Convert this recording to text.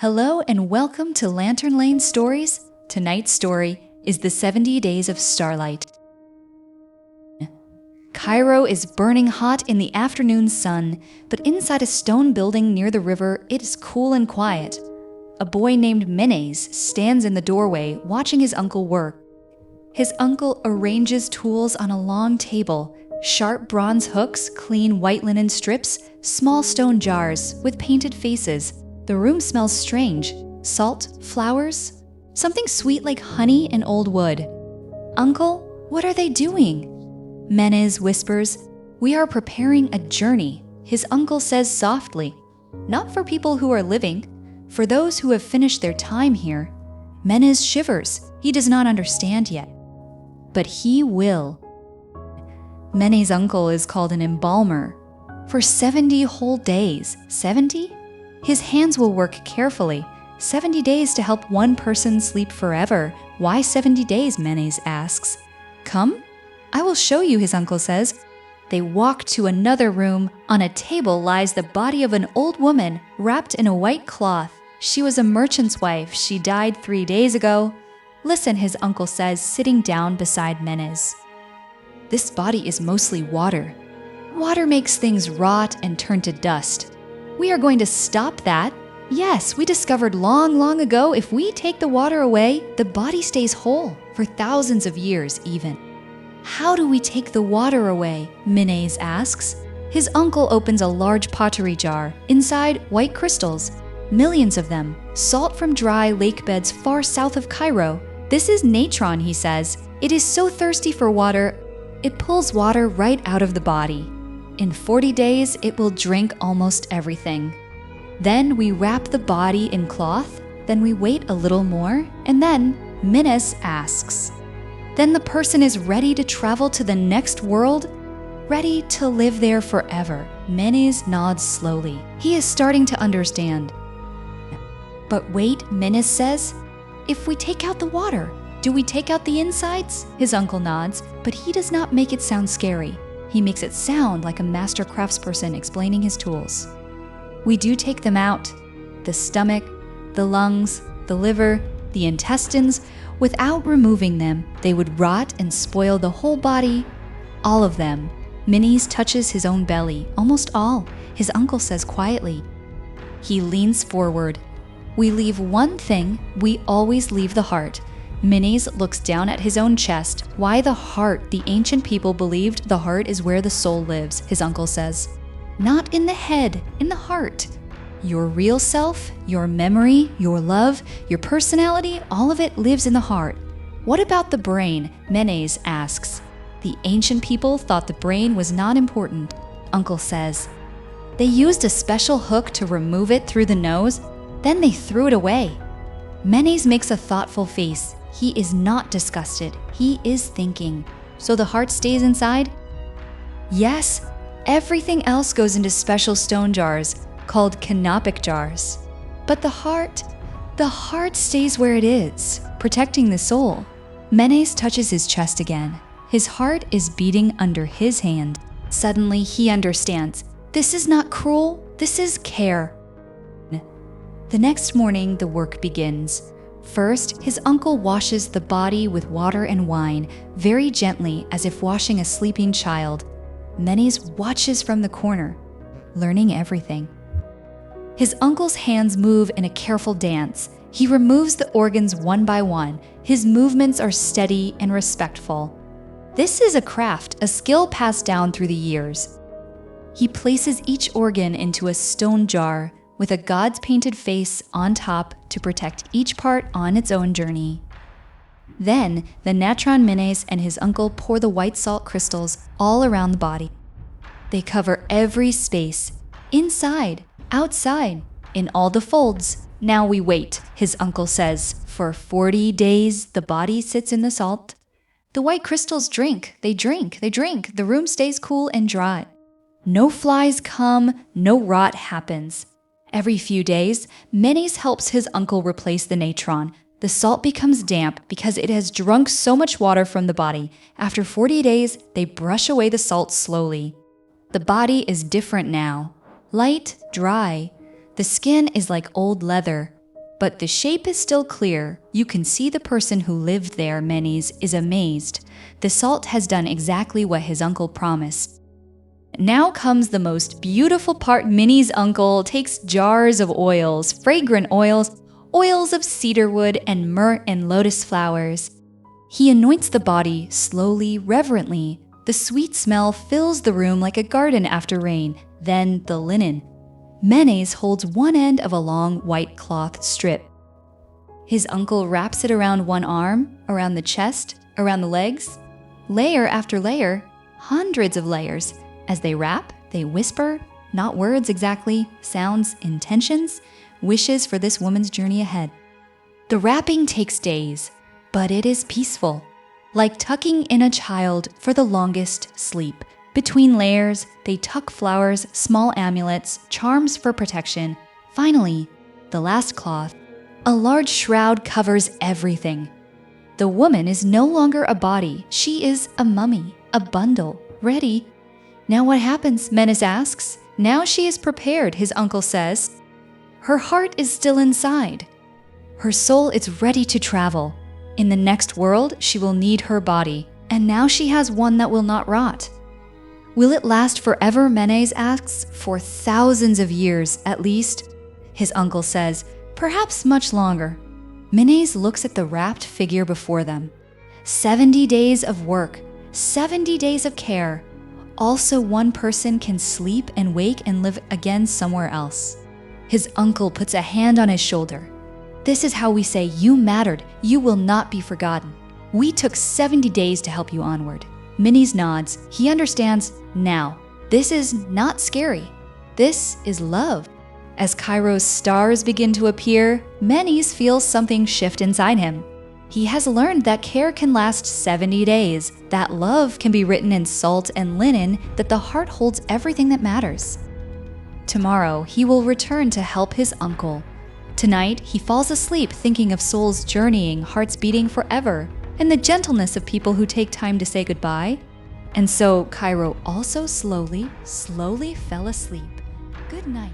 Hello and welcome to Lantern Lane Stories. Tonight's story is The 70 Days of Starlight. Cairo is burning hot in the afternoon sun, but inside a stone building near the river, it is cool and quiet. A boy named Menes stands in the doorway watching his uncle work. His uncle arranges tools on a long table, sharp bronze hooks, clean white linen strips, small stone jars with painted faces. The room smells strange. Salt, flowers, something sweet like honey and old wood. Uncle, what are they doing? Menes whispers, "We are preparing a journey," his uncle says softly. "Not for people who are living, for those who have finished their time here." Menes shivers. He does not understand yet. But he will. Menes' uncle is called an embalmer. For 70 whole days. 70? His hands will work carefully. 70 days to help one person sleep forever. Why 70 days, Menes asks. "Come? I will show you," his uncle says. They walk to another room. On a table lies the body of an old woman wrapped in a white cloth. She was a merchant's wife. She died 3 days ago. "Listen," his uncle says, sitting down beside Menes. "This body is mostly water. Water makes things rot and turn to dust. We are going to stop that. Yes, we discovered long ago if we take the water away, the body stays whole, for thousands of years even." "How do we take the water away?" Menes asks. His uncle opens a large pottery jar. Inside, white crystals. Millions of them. Salt from dry lake beds far south of Cairo. "This is natron," he says. "It is so thirsty for water, it pulls water right out of the body. In 40 days, it will drink almost everything. Then we wrap the body in cloth, then we wait a little more, and then," Menes asks, "then the person is ready to travel to the next world? Ready to live there forever?" Menes nods slowly. He is starting to understand. "But wait," Menes says, "if we take out the water, do we take out the insides?" His uncle nods, but he does not make it sound scary. He makes it sound like a master craftsperson explaining his tools. "We do take them out. The stomach, the lungs, the liver, the intestines. Without removing them, they would rot and spoil the whole body. All of them." Menes touches his own belly. "Almost all," his uncle says quietly. He leans forward. "We leave one thing, we always leave the heart." Menes looks down at his own chest. "Why the heart? The ancient people believed the heart is where the soul lives," his uncle says. "Not in the head, in the heart. Your real self, your memory, your love, your personality, all of it lives in the heart." "What about the brain?" Menes asks. "The ancient people thought the brain was not important," uncle says. "They used a special hook to remove it through the nose, then they threw it away." Menes makes a thoughtful face. He is not disgusted. He is thinking. "So the heart stays inside?" "Yes. Everything else goes into special stone jars, called canopic jars. But the heart stays where it is, protecting the soul." Menes touches his chest again. His heart is beating under his hand. Suddenly, he understands. This is not cruel. This is care. The next morning, the work begins. First, his uncle washes the body with water and wine, very gently, as if washing a sleeping child. Menes watches from the corner, learning everything. His uncle's hands move in a careful dance. He removes the organs one by one. His movements are steady and respectful. This is a craft, a skill passed down through the years. He places each organ into a stone jar, with a god's painted face on top to protect each part on its own journey. Then, the natron Menes and his uncle pour the white salt crystals all around the body. They cover every space, inside, outside, in all the folds. "Now we wait," his uncle says. "For 40 days, the body sits in the salt. The white crystals drink, they drink, they drink. The room stays cool and dry. No flies come, no rot happens." Every few days, Menes helps his uncle replace the natron. The salt becomes damp because it has drunk so much water from the body. After 40 days, they brush away the salt slowly. The body is different now. Light, dry. The skin is like old leather. But the shape is still clear. You can see the person who lived there, Menes, is amazed. The salt has done exactly what his uncle promised. Now comes the most beautiful part. Minnie's uncle takes jars of oils, fragrant oils, oils of cedarwood and myrrh and lotus flowers. He anoints the body slowly, reverently. The sweet smell fills the room like a garden after rain. Then the linen. Menes holds one end of a long white cloth strip. His uncle wraps it around one arm, around the chest, around the legs. Layer after layer, hundreds of layers. As they wrap, they whisper, not words exactly, sounds, intentions, wishes for this woman's journey ahead. The wrapping takes days, but it is peaceful, like tucking in a child for the longest sleep. Between layers, they tuck flowers, small amulets, charms for protection. Finally, the last cloth, a large shroud covers everything. The woman is no longer a body, she is a mummy, a bundle, ready. Now what happens? Menes asks. Now she is prepared, his uncle says. Her heart is still inside. Her soul is ready to travel. In the next world, she will need her body, and now she has one that will not rot. Will it last forever, Menes asks. For thousands of years, at least. His uncle says, perhaps much longer. Menes looks at the wrapped figure before them. 70 days of work, 70 days of care. Also, one person can sleep and wake and live again somewhere else. His uncle puts a hand on his shoulder. This is how we say, you mattered, you will not be forgotten. We took 70 days to help you onward. Menes nods. He understands now. This is not scary. This is love. As Cairo's stars begin to appear, Menes feels something shift inside him. He has learned that care can last 70 days, that love can be written in salt and linen, that the heart holds everything that matters. Tomorrow, he will return to help his uncle. Tonight, he falls asleep thinking of souls journeying, hearts beating forever, and the gentleness of people who take time to say goodbye. And so Cairo also slowly fell asleep. Good night.